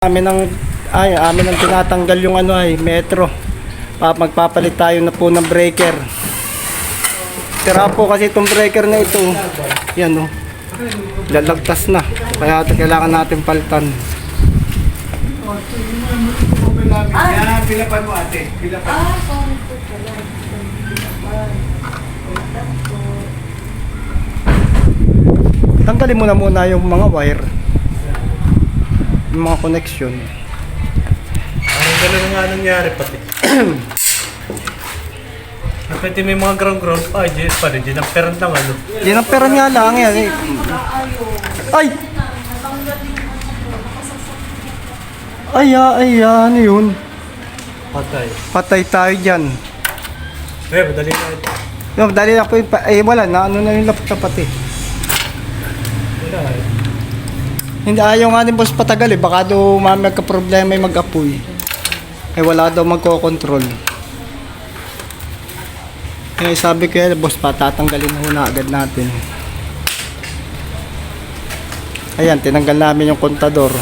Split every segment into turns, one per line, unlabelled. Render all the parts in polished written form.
Amin ang tinatanggal yung ano ay metro. Magpapalit tayo na po ng breaker. Tira po kasi itong breaker na ito. Yan oh. Lalagtas na. Kaya kailangan natin palitan.
Pilapan mo ate. Pilapan.
Tanggalin mo na muna yung mga wire. Yung mga connection.
Parang gano'n nga nangyari pati. Pwede may mga ground pa, Jess pa rin. Dinamperan lang ano.
Dinamperan nga lang yan eh. Ay! Ano yun?
Patay.
Patay tayo dyan.
Madali na ito.
No, dali na po yun. Wala na. Ano na yung laptop pati.
Wala eh.
Hindi ayaw nga ni boss patagal eh. Baka daw magka-problema yung mag-apoy. Wala daw magko-control. Sabi ko boss patatanggalin na agad natin. Ayan, tinanggal namin yung kontador.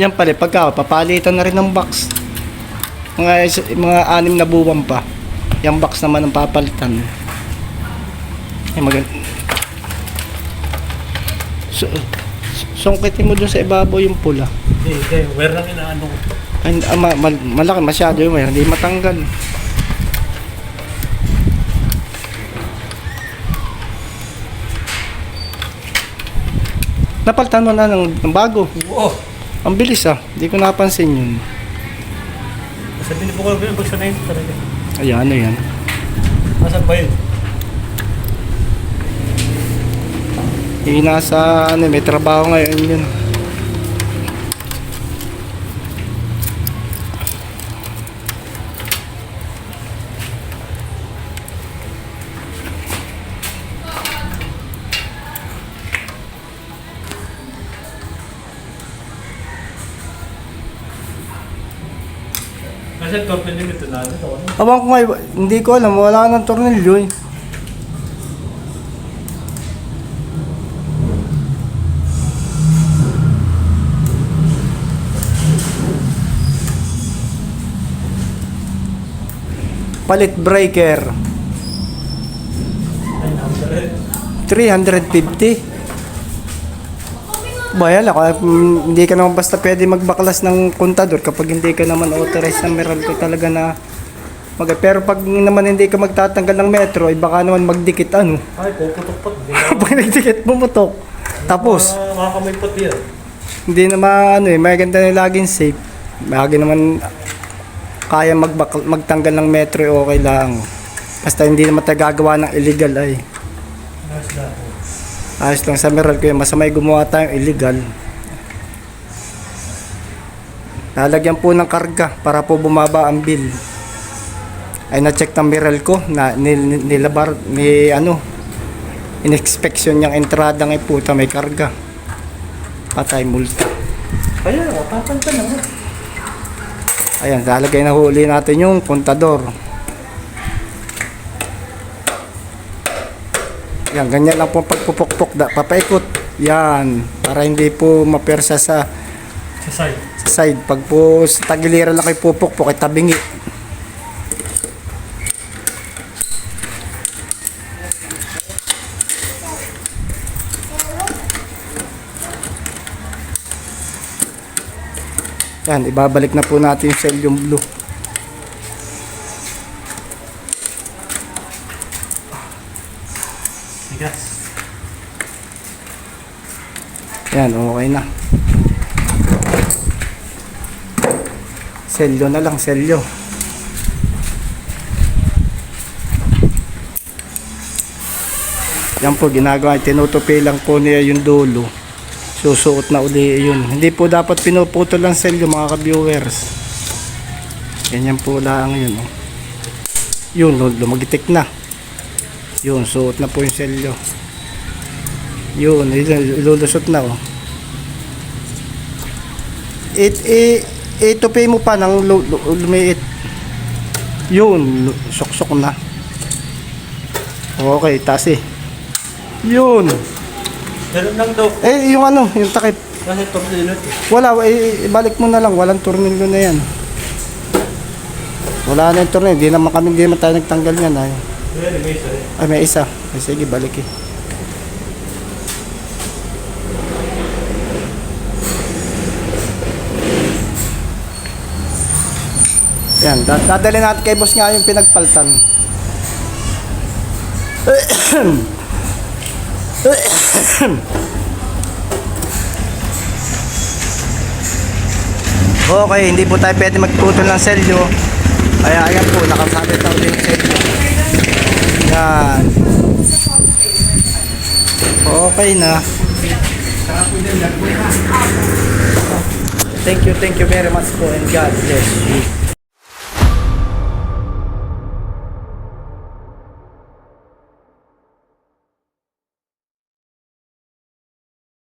Yan pala, pagka papalitan na rin ng box. Mga 6 na buwan pa. Yung box naman ang papalitan. Ay maganda. Sungkitin mo dun sa ibabaw yung pula.
Hindi, wire lang inaano ko.
Ay, malaki masyado yung wire, hindi matanggal. Napalitan mo na ng bago.
Oo.
Ang bilis hindi ko napansin yun.
Sabi ni Bukal yung bagsa na yun talaga.
Ayan, ano yan?
Asan ba yun?
Yung nasa, may trabaho ngayon yun.
Kasi tornilyo nito na ito.
Abang ko nga, hindi ko alam, wala nang tornilyo eh. Palit breaker 350. Bayala ka, hindi ka naman basta pwede magbaklas ng kontador kapag hindi ka naman authorized ng Meralco talaga na pero pag naman hindi ka magtatanggal ng metro ay baka naman magdikit ano.
Ay, puputok pa.
Pag nagdikit pumutok. Tapos
Makakamay pati yan.
hindi naman may ganda na laging safe. Lagi naman kaya magtanggal ng metro okay lang. Basta hindi naman tayo gagawa ng illegal ay. Ayos lang sa Meralco yung masamay gumawa tayong illegal. Lalagyan po ng karga para po bumaba ang bill. Ay na-check ng Meralco na nilabar in-inspection niyang entrada ng puta may karga. Patay multa.
Kaya, papanta na.
Ayan, lalagay na huli natin yung kontador. Yan, ganyan lang po pagpupukpok, papaikot. Yan, para hindi po mapersa sa side. Pag po sa tagiliran lang kayo pupukpok, ay tabingi. Yan, ibabalik na po natin yung Celium Blue. Yan, okay na. Selyo na lang, selyo. Yan po, ginagawa. Tinutupi lang po niya yung dulo. Susuot na uli yun. Hindi po dapat pinuputol lang selyo mga ka-viewers. Ganyan po lang yun. Yun, lumagitik na. Yun, suot na po yung selyo. Yun, ilulusot na oh. Itupi mo pa ng lumiit. Yun, sok-sok na. Okay, taas eh. Yun.
Ganun lang daw.
Yung ano, yung takip.
Kasi tornilyo eh.
Wala, ibalik mo na lang. Walang tornilyo na yan. Wala na yung tornilyo. Hindi naman tayo nagtanggal yan. Ay,
May isa eh.
ay may isa. Ay, sige, balik eh. Yan, dadali natin kay boss nga yung pinagpaltan. Okay, hindi po tayo pwede magputol ng selyo. Kaya ayan po, nakasabit ako din yung selyo. Yan. Okay na. Thank you very much po and God bless you.